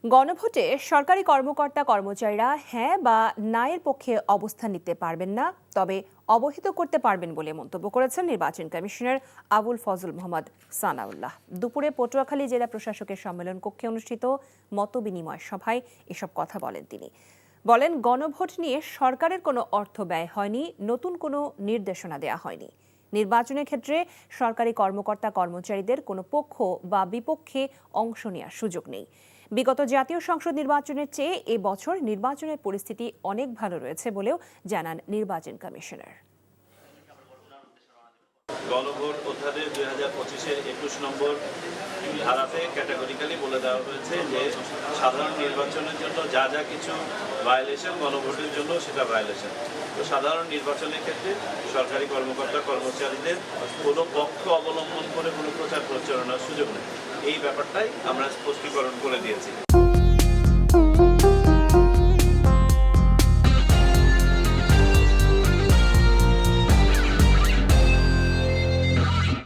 গণভোটে সরকারি কর্মকর্তা কর্মচারীরা হ্যাঁ বা না এর পক্ষে অবস্থান নিতে পারবেন না, তবে অবহিত করতে পারবেন বলে মন্তব্য করেছেন নির্বাচন কমিশনার আবুল ফজল মোহাম্মদ সানাউল্লাহ। দুপুরে পটুয়াখালী জেলা প্রশাসকের সম্মেলন কক্ষে অনুষ্ঠিত মতবিনিময় সভায় এসব কথা বলেন তিনি। বলেন, গণভোট নিয়ে সরকারের কোনো অর্থ ব্যয় হয়নি, নতুন কোনো নির্দেশনা দেওয়া হয়নি। নির্বাচনের ক্ষেত্রে সরকারি কর্মকর্তা কর্মচারীদের কোনো পক্ষ বা বিপক্ষে অংশ নেওয়ার সুযোগ নেই। বিগত জাতীয় সংসদ নির্বাচনের চেয়ে এবছর নির্বাচনের পরিস্থিতি অনেক ভালো রয়েছে বলেও জানান নির্বাচন কমিশনার। গণভোট অধ্যাদেশ 2025-এর 21 নম্বর ধারাতে ক্যাটাগরিক্যালি বলে দেওয়া হয়েছে যে সাধারণ নির্বাচনের জন্য যা যা কিছু ভায়োলেশন, গণভোটের জন্য সেটা ভায়োলেশন। তো সাধারণ নির্বাচনের ক্ষেত্রে সরকারি কর্মকর্তা কর্মচারীদের কোনো পক্ষ অবলম্বন করে কোনো প্রচার প্রচারণার সুযোগ নেই। এই ব্যাপারটাই আমরা স্পষ্টীকরণ করে দিয়েছি।